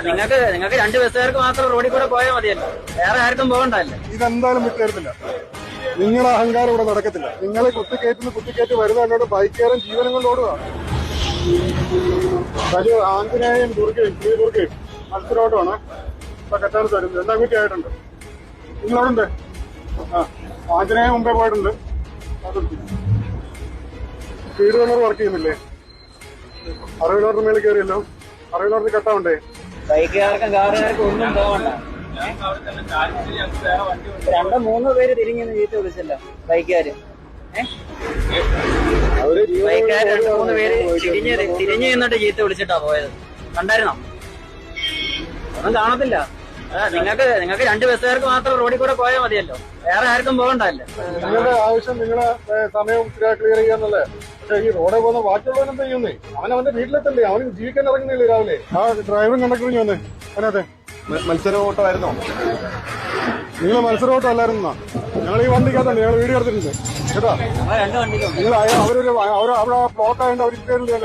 നിങ്ങൾക്ക് 2 ബസ്സുകാർക്ക് മാത്രം റോഡിൽ കൂടെ പോയാൽ മതിയല്ലോ, വേറെ ആർക്കും പോകണ്ടല്ലേ. ഇതെന്തായാലും വിട്ടുതരത്തില്ല. നിങ്ങളുടെ അഹങ്കാരം ഇവിടെ നടക്കത്തില്ല. നിങ്ങളെ കുത്തിക്കയറ്റി വരുന്നതോട് ബൈക്കുകാരൻ ജീവനം കൊണ്ട് ഓടുക. വലിയ ആഞ്ജനേയൻ ദുർഗയും മത്സരോട്ടമാണ് ഇപ്പൊ കെട്ടാൻ തരുന്നത്. 2 വീട്ടി ആയിട്ടുണ്ട്. നിങ്ങളവിടെ ആഞ്ജനേയൻ മുമ്പേ പോയിട്ടുണ്ട്. സ്പീഡ് റണ്ണർ വർക്ക് ചെയ്യുന്നില്ലേ? 60 കിലോമീറ്റർ മേളിൽ കയറിയല്ലോ. 60 കിലോമീറ്റർ കെട്ടാവുണ്ടേ? ബൈക്കുകാർക്കും കാറുകാർക്കും ഒന്നും പോകണ്ട. 2-3 പേര് തിരിഞ്ഞു ചീത്ത വിളിച്ചല്ലോ ബൈക്കുകാര്. ബൈക്കുകാർ 2-3 പേര് തിരിഞ്ഞു നിന്നിട്ട് ചീത്ത വിളിച്ചിട്ടാ പോയത്. കണ്ടായിരുന്നോ? ഒന്നും കാണത്തില്ല. നിങ്ങൾക്ക് 2 ബസ്സുകാർക്ക് മാത്രം റോഡിൽ കൂടെ പോയാൽ മതിയല്ലോ, വേറെ ആർക്കും പോകണ്ടല്ലേ. നിങ്ങളുടെ ആവശ്യം നിങ്ങളെ സമയം ക്ലിയർ ചെയ്യാന്നല്ലേ. പക്ഷെ ഈ റോഡിൽ പോകുന്ന ബാക്കിയുള്ളവരെന്താ ചെയ്യുന്നേ? അവന്റെ വീട്ടിലെത്തല്ലേ, അവന് ജീവിക്കാൻ ഇറങ്ങുന്നില്ലേ രാവിലെ? ആ ഡ്രൈവറും കണ്ടക്ടറും വന്നേ. അതിനകത്തെ മത്സര ഓട്ടമായിരുന്നോ? നിങ്ങൾ മത്സര ഓട്ടം അല്ലായിരുന്നാ? ഞങ്ങൾ ഈ വണ്ടിക്കകത്തല്ലേ, ഞങ്ങൾ വീഡിയോ എടുത്തിട്ടുണ്ട് കേട്ടോ. നിങ്ങൾ അവിടെ ബ്ലോക്ക് ആയതുകൊണ്ട് അവർ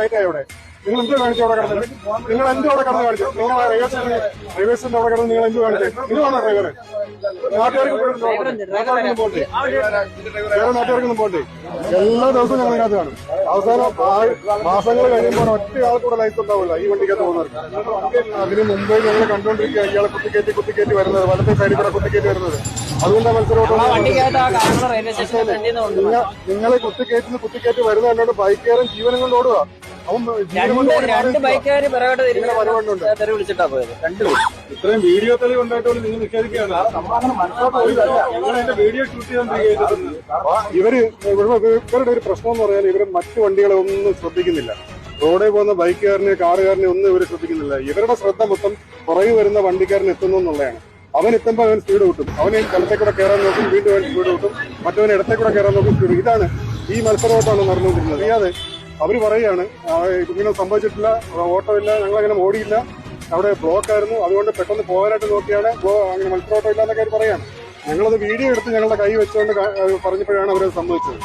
ലൈറ്റ് ആയി അവിടെ. നിങ്ങൾ എന്ത് കാണിച്ചു അവിടെ കിടന്നത്? നിങ്ങൾ എന്ത് അവിടെ കിടന്ന് കാണിച്ചു? നിങ്ങൾ റൈവേഴ്സിന്റെ അവിടെ കിടന്ന് നിങ്ങൾ എന്ത് കാണിച്ചു? നിങ്ങളാണോ ഡ്രൈവറെ? നാട്ടുകാർക്കൊന്നും പോട്ടെ, വേറെ നാട്ടുകാർക്കൊന്നും പോട്ടെ. എല്ലാ ദിവസവും ഞങ്ങൾ ഇതിനകത്ത് കാണും. അവസാനം മാസങ്ങൾ കഴിയുമ്പോൾ ഒറ്റയാൾ കൂടെ ലൈഫ് ഉണ്ടാവില്ല ഈ വണ്ടിക്കകത്ത് പോകുന്നവർക്ക്. അതിന് മുമ്പേ ഞങ്ങൾ കണ്ടുകൊണ്ടിരിക്കുക ഇയാളെ കുത്തിക്കയറ്റി വരുന്നത്, വലത്തെ സൈഡിൽ കൂടെ കുത്തിക്കയറ്റി വരുന്നത്. അതുകൊണ്ടാണ് മത്സരം. നിങ്ങളെ കുത്തിക്കയറ്റി വരുന്നതല്ലാണ്ട് ബൈക്കുകാരൻ ജീവനം കൊണ്ട് ഓടുക. രണ്ട് ബൈക്കുകാര് വിളിച്ചിട്ടാ പോയത്. ഇത്രയും വീഡിയോ തെളിവ് ഉണ്ടായിട്ട് നിങ്ങൾ നിഷേധിക്കുകയാണ്. വീഡിയോ ഷൂട്ട് ചെയ്തോണ്ടിരിക്കുന്നത് ഇവരുടെ ഒരു പ്രശ്നം എന്ന് പറഞ്ഞാൽ ഇവര് മറ്റു വണ്ടികളെ ഒന്നും ശ്രദ്ധിക്കുന്നില്ല. റോഡിൽ പോകുന്ന ബൈക്കുകാരനെ കാറുകാരനെ ഒന്നും ഇവർ ശ്രദ്ധിക്കുന്നില്ല. ഇവരുടെ ശ്രദ്ധ മൊത്തം പുറകെ വരുന്ന വണ്ടിക്കാരൻ എത്തുന്നു എന്നുള്ളതാണ്. അവൻ എത്തുമ്പോൾ അവൻ സ്പീഡ് കിട്ടും, അവന് സ്ഥലത്തേക്കൂടെ കയറാൻ നോക്കും, വീണ്ടും അവൻ സ്പീഡ് കിട്ടും, മറ്റവന് ഇടത്തേക്കൂടെ കയറാൻ നോക്കും, സ്പീഡ്. ഇതാണ് ഈ മത്സരമായിട്ടാണ് നടന്നുകൊണ്ടിരുന്നത്. അറിയാതെ അവർ പറയുകയാണ് ഇങ്ങനെ സംഭവിച്ചിട്ടില്ല, ഓട്ടോ ഇല്ല, ഞങ്ങളങ്ങനെ ഓടിയില്ല, അവിടെ ബ്ലോക്ക് ആയിരുന്നു, അതുകൊണ്ട് പെട്ടെന്ന് പോകാനായിട്ട് നോക്കിയാണ് അങ്ങനെ മത്സരോട്ടം ഇല്ല എന്നൊക്കെ അവർ പറയാണ്. ഞങ്ങളത് വീഡിയോ എടുത്ത് ഞങ്ങളുടെ കൈ വെച്ചുകൊണ്ട് പറഞ്ഞപ്പോഴാണ് അവരത് സംഭവിച്ചത്.